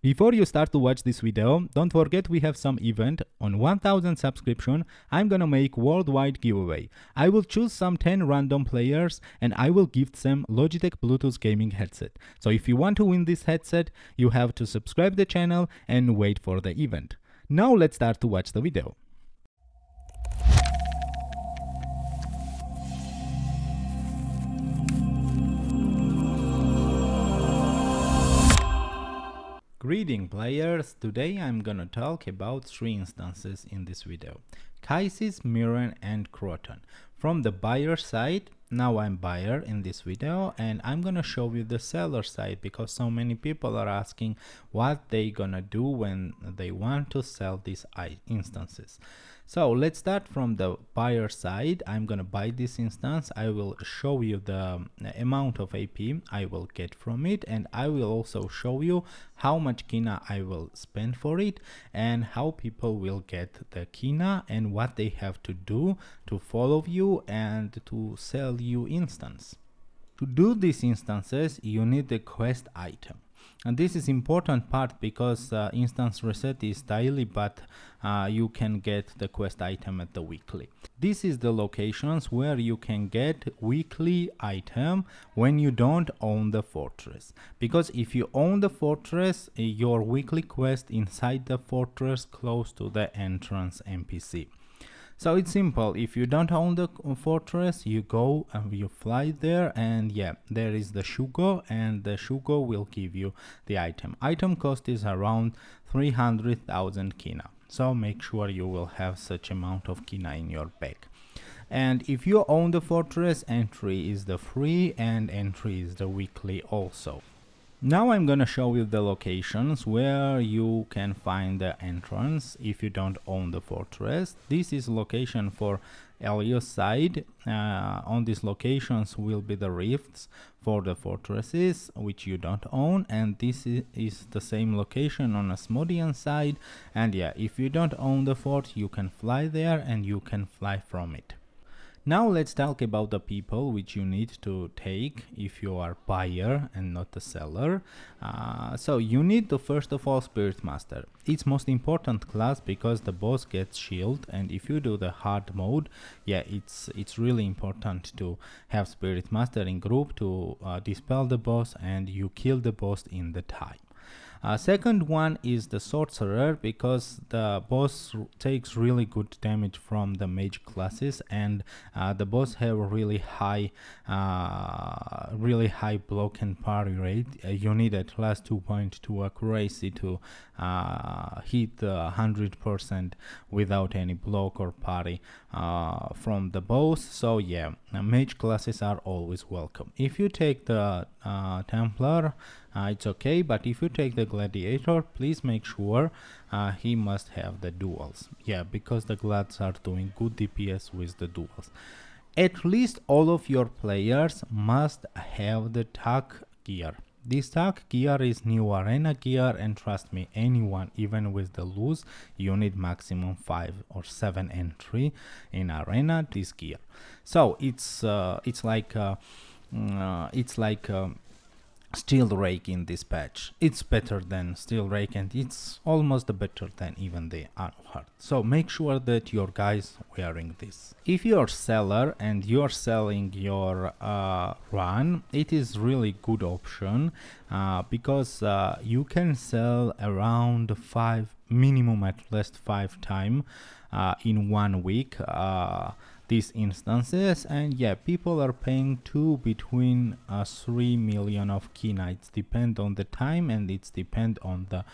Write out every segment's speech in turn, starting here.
Before you start to watch this video, don't forget we have some event. On 1000 subscription, I'm gonna make worldwide giveaway. I will choose some 10 random players and I will gift them Logitech Bluetooth gaming headset. So if you want to win this headset, you have to subscribe the channel and wait for the event. Now let's start to watch the video. Greeting players, today I'm gonna talk about 3 instances in this video: Kysis, Miren and Krotan. From the buyer side, now I'm buyer in this video and I'm gonna show you the seller side because so many people are asking what they gonna do when they want to sell these instances. So let's start from the buyer side. I'm gonna buy this instance. I will show you the amount of AP I will get from it, and I will also show you how much kinah I will spend for it and how people will get the kinah and what they have to do to follow you and to sell you instance. To do these instances, you need the quest item. And this is important part because instance reset is daily, but you can get the quest item at the weekly. This is the locations where you can get weekly item when you don't own the fortress. Because if you own the fortress, your weekly quest inside the fortress close to the entrance NPC. So it's simple. If you don't own the fortress, you go and you fly there, and yeah, there is the Shugo, and the Shugo will give you the item. Item cost is around 300,000 kinah. So make sure you will have such amount of kinah in your bag. And if you own the fortress, entry is the free and entry is the weekly also. Now I'm gonna show you the locations where you can find the entrance if you don't own the fortress. This is location for Elios side. On these locations will be the rifts for the fortresses which you don't own, and this is the same location on Asmodian side. And yeah, if you don't own the fort, you can fly there and you can fly from it. Now let's talk about the people which you need to take if you are buyer and not a seller. So you need to first of all spiritmaster. It's most important class because the boss gets shield, and if you do the hard mode, yeah, it's really important to have spiritmaster in group to dispel the boss and you kill the boss in the time. Second one is the sorcerer, because the boss takes really good damage from the mage classes, and the boss have really high block and parry rate. You need at least 2.2 accuracy to hit 100% without any block or parry from the boss. So yeah, mage classes are always welcome. If you take the templar, it's okay, but if you take the gladiator, please make sure he must have the duels. Yeah, because the glads are doing good DPS with the duels. At least all of your players must have the tag gear. This tag gear is new arena gear, and trust me, anyone, even with the loose, you need maximum 5 or 7 entry in arena this gear. So it's like Steel Rake in this patch. It's better than Steel Rake, and it's almost better than even the Heart. So make sure that your guys wearing this. If you're seller and you're selling your run, it is really good option because you can sell around 5, minimum at least 5 times in 1 week. These instances, and yeah, people are paying between 3 million of kinah. It's depend on the time, and it's depend on the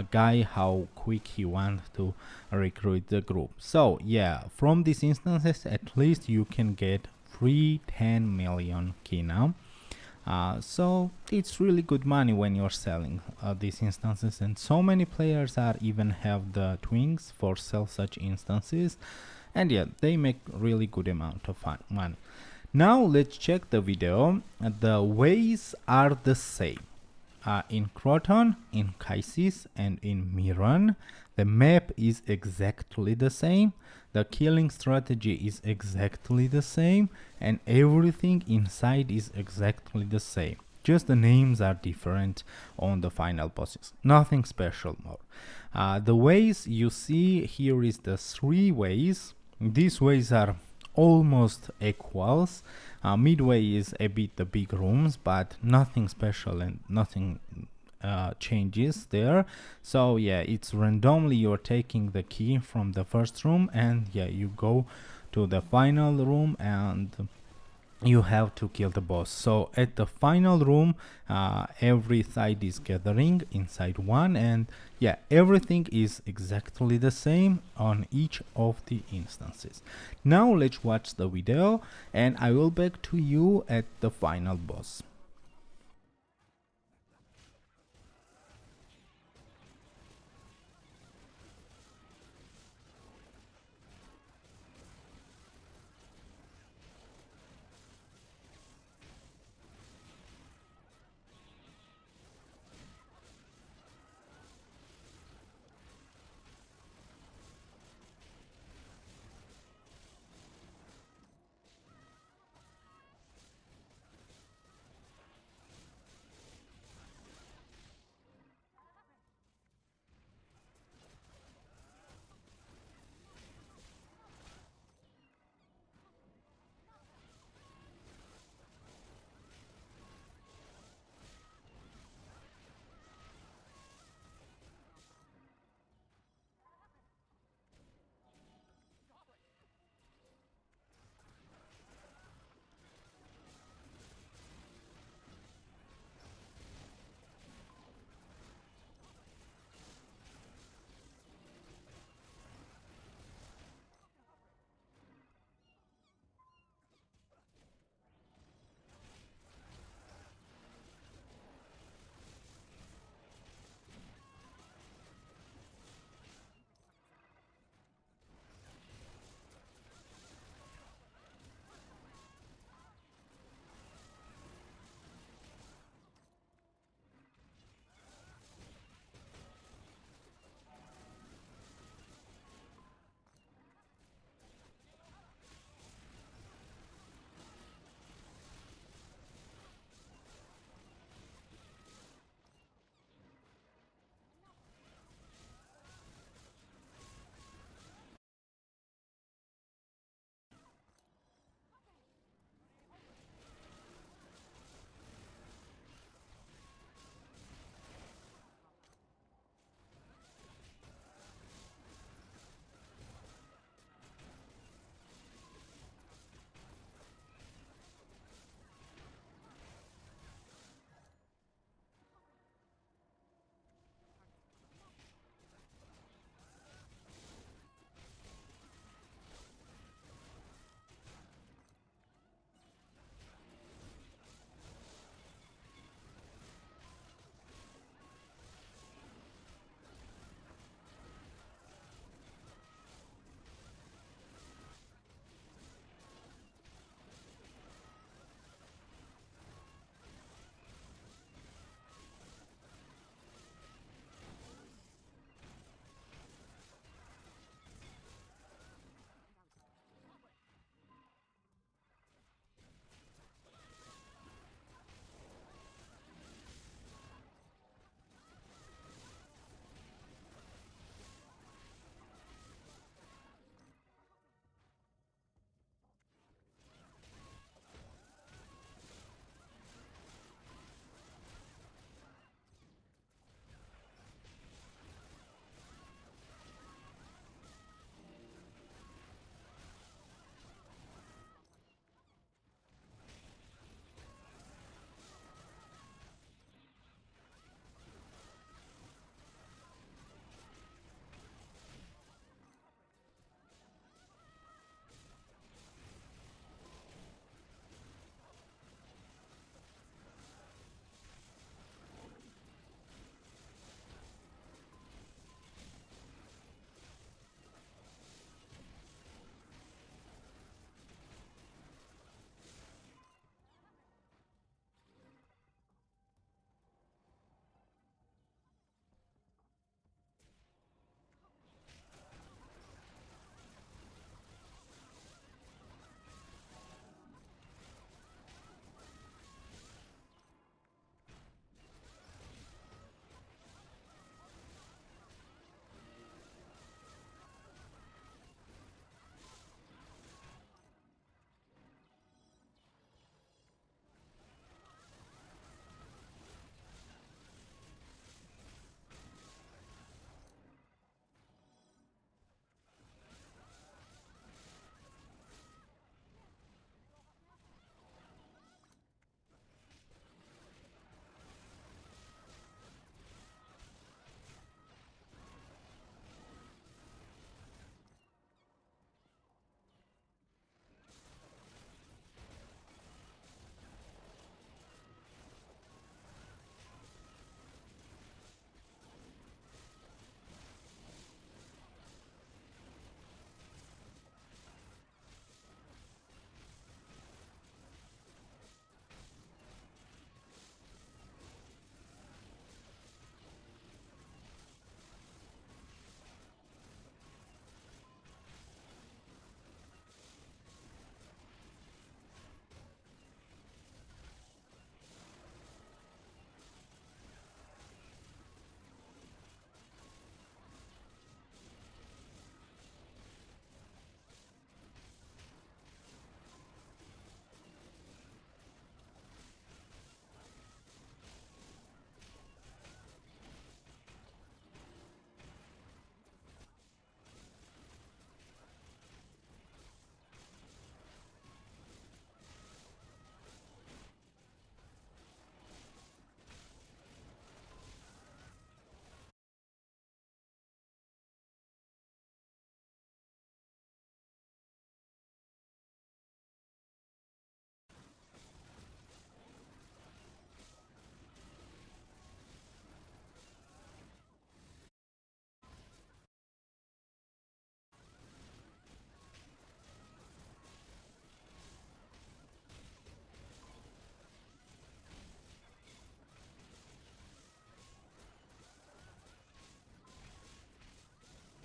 guy how quick he wants to recruit the group. So yeah, from these instances at least you can get 10 million kinah. So it's really good money when you're selling these instances, and so many players are even have the twins for sell such instances. And yeah, they make really good amount of money. Now let's check the video. The ways are the same. In Krotan, in Kysis, and in Miren, the map is exactly the same. The killing strategy is exactly the same, and everything inside is exactly the same. just the names are different on the final bosses, nothing special more. The ways you see here is the 3 ways. These ways are almost equals. Midway is a bit the big rooms, but nothing special and nothing changes there. So yeah, it's randomly you're taking the key from the first room, and yeah, you go to the final room and you have to kill the boss. So at the final room, every side is gathering inside one, and yeah, everything is exactly the same on each of the instances. Now let's watch the video and I will back to you at the final boss.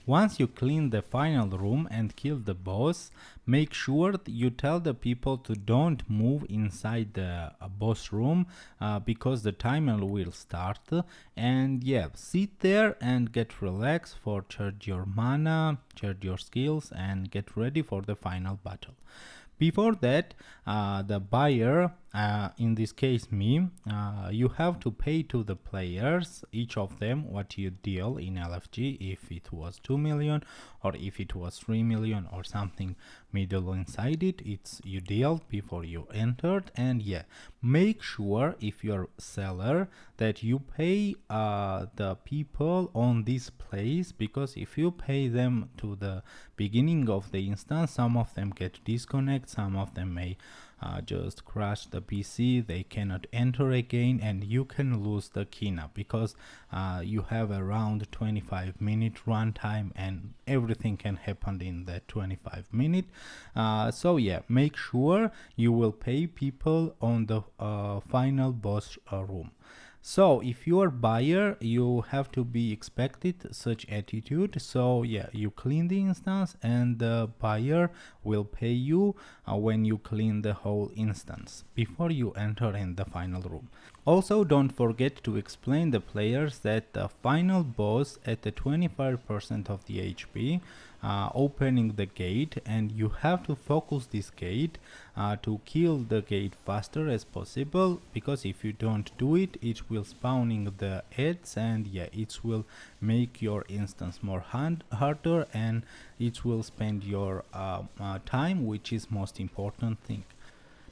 Once you clean the final room and kill the boss, make sure you tell the people to don't move inside the boss room because the timer will start. And yeah, sit there and get relaxed for charge your mana, charge your skills, and get ready for the final battle. Before that, the buyer, in this case me, you have to pay to the players, each of them, what you deal in LFG, if it was 2 million or if it was 3 million or something middle inside it, it's you deal before you entered. And yeah, make sure if you're seller that you pay the people on this place, because if you pay them to the beginning of the instance, some of them get disconnect, some of them may just crash the PC, they cannot enter again, and you can lose the kinah because you have around 25-minute runtime and everything can happen in that 25-minute. So yeah, make sure you will pay people on the final boss room. So if you are buyer, you have to be expected such attitude. So yeah, you clean the instance and the buyer will pay you when you clean the whole instance before you enter in the final room. Also, don't forget to explain the players that the final boss at the 25% of the HP opening the gate, and you have to focus this gate to kill the gate faster as possible, because if you don't do it, it will spawning the ads, and yeah, it will make your instance more harder and it will spend your time, which is most important thing.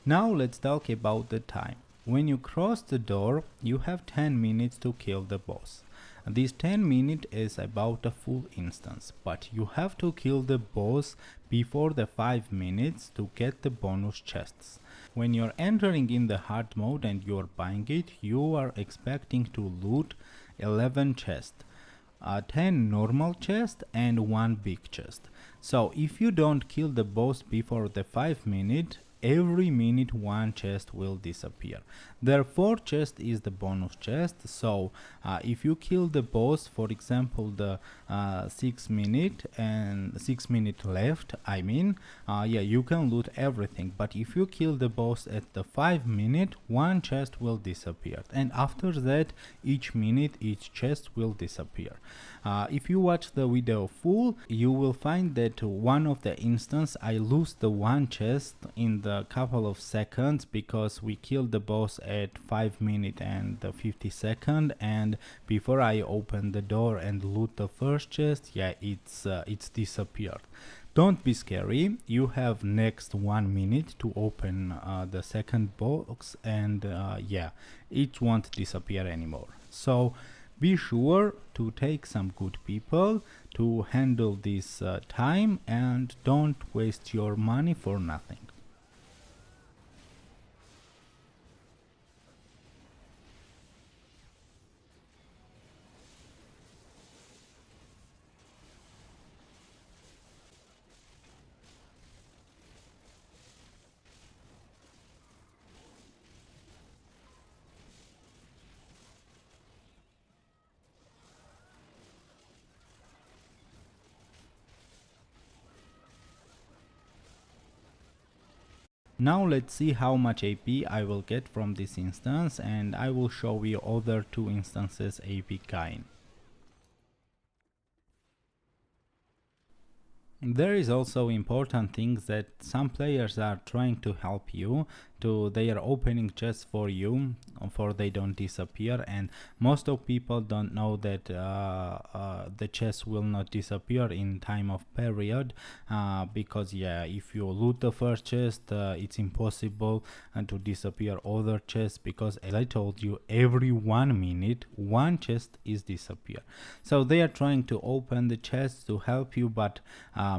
Now let's talk about the time. When you cross the door, you have 10 minutes to kill the boss. This 10 minutes is about a full instance, but you have to kill the boss before the 5 minutes to get the bonus chests. When you're entering in the hard mode and you're buying it, you are expecting to loot 11 chests. 10 normal chests and 1 big chest. So if you don't kill the boss before the 5 minutes, every minute 1 chest will disappear. Therefore, chest is the bonus chest. So if you kill the boss, for example, the 6 minute and 6 minute left, yeah, you can loot everything. But if you kill the boss at the 5 minute, 1 chest will disappear, and after that each minute each chest will disappear. If you watch the video full, you will find that one of the instance I lose the 1 chest in the couple of seconds because we killed the boss at 5 minutes and 50 seconds, and before I open the door and loot the first chest, yeah, it's disappeared. Don't be scary, you have next 1 minute to open the second box, and yeah, it won't disappear anymore. So be sure to take some good people to handle this time, and don't waste your money for nothing. Now let's see how much AP I will get from this instance, and I will show you other 2 instances AP gain. There is also important things that some players are trying to help you, they are opening chests for you, for they don't disappear, and most of people don't know that the chests will not disappear in time of period, because yeah, if you loot the first chest, it's impossible to disappear other chests, because as I told you, every 1 minute 1 chest is disappear. So they are trying to open the chests to help you, but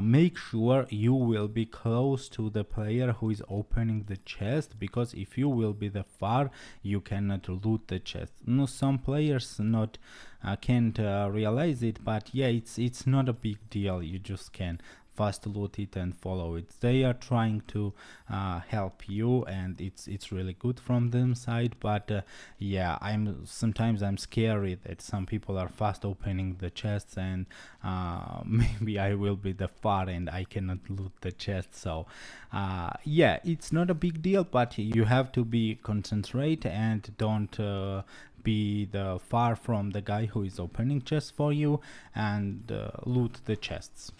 make sure you will be close to the player who is opening the chest, because if you will be the far, you cannot loot the chest. No, some players can't realize it, but yeah, it's not a big deal, you just can fast loot it and follow it. They are trying to help you, and it's really good from them side. But yeah, sometimes I'm scary that some people are fast opening the chests, and maybe I will be the far and I cannot loot the chest. So yeah, it's not a big deal, but you have to be concentrate and don't be the far from the guy who is opening chests for you, and loot the chests.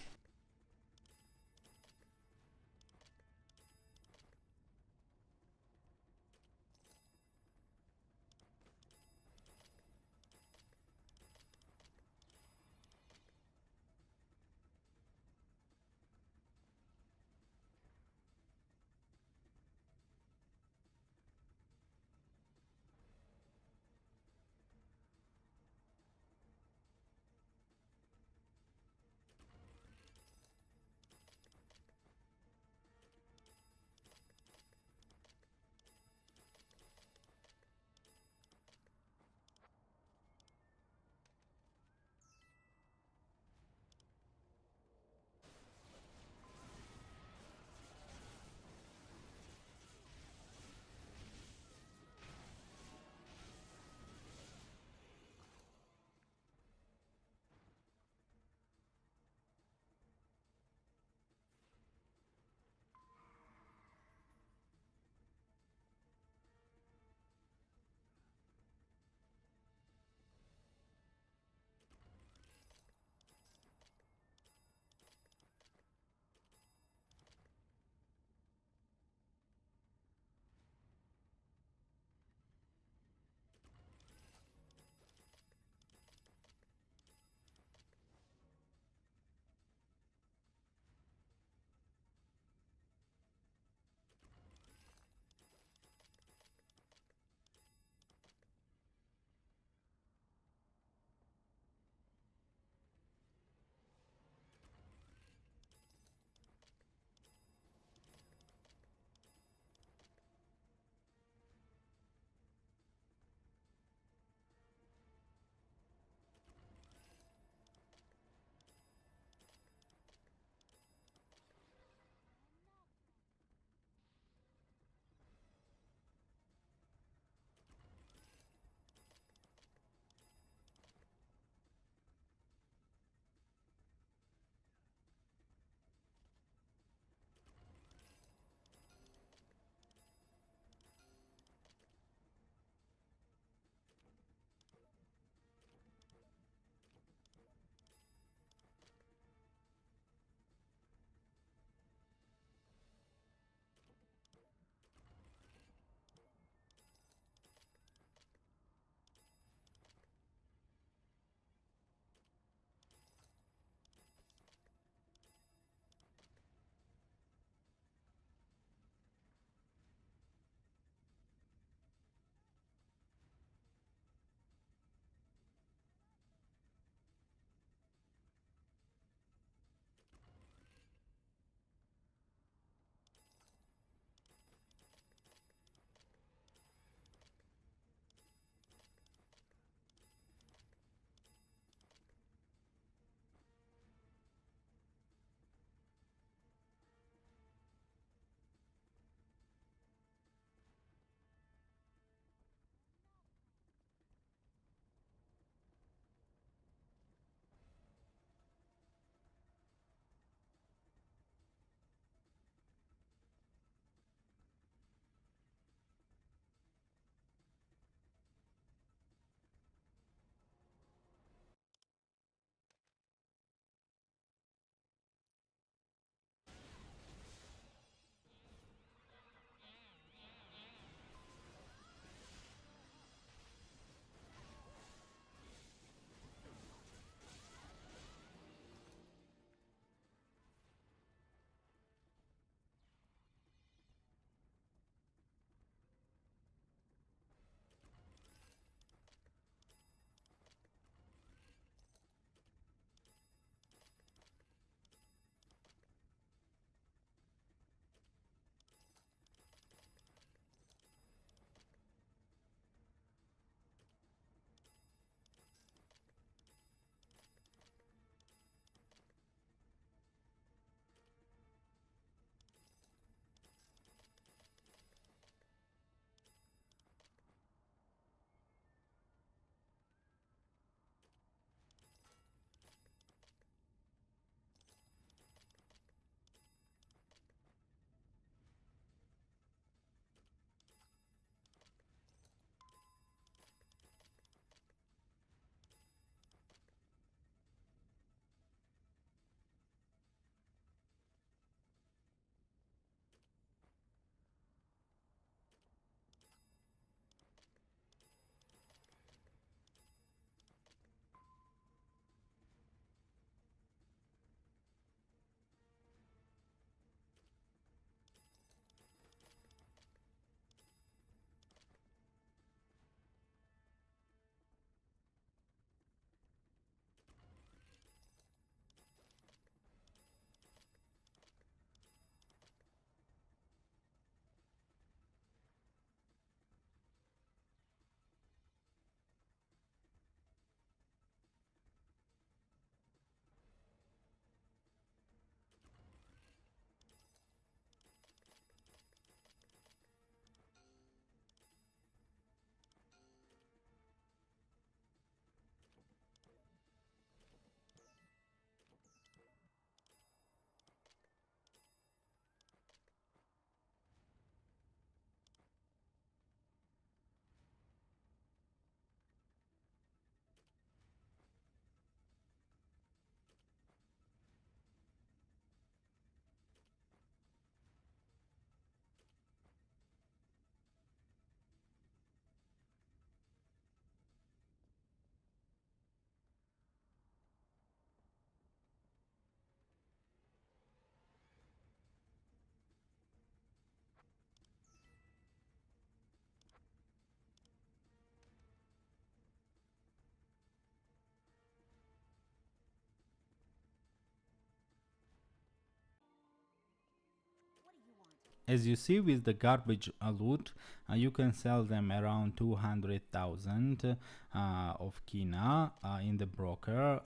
As you see with the garbage loot, you can sell them around 200,000 of kinah in the broker.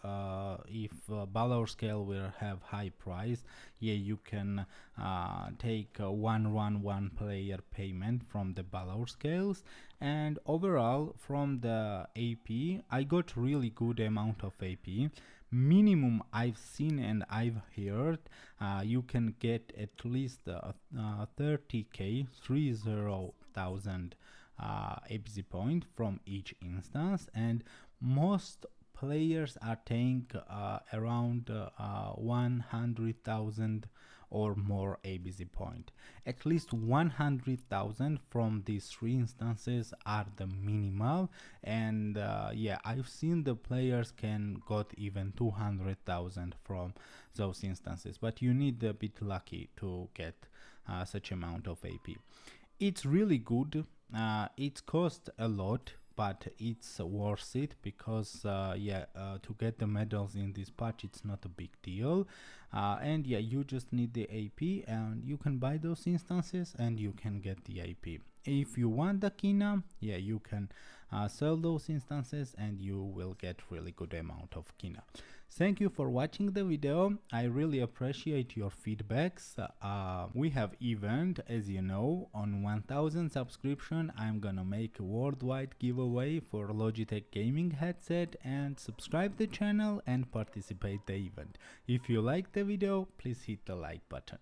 If Balor scale will have high price, yeah, you can take one player payment from the Balor scales. And overall, from the AP, I got really good amount of AP. Minimum I've seen and I've heard, you can get at least 30k, 30,000 APC point from each instance, and most players are taking around 100,000 or more ABC point. At least 100,000 from these 3 instances are the minimal, and yeah, I've seen the players can got even 200,000 from those instances, but you need a bit lucky to get such amount of AP. It's really good. It costs a lot, but it's worth it because yeah, to get the medals in this patch, it's not a big deal, and yeah, you just need the AP and you can buy those instances and you can get the AP. If you want the kinah, yeah, you can sell those instances and you will get really good amount of kinah. Thank you for watching the video. I really appreciate your feedbacks. We have event, as you know, on 1000 subscription. I'm gonna make a worldwide giveaway for Logitech gaming headset, and subscribe the channel and participate the event. If you like the video, please hit the like button.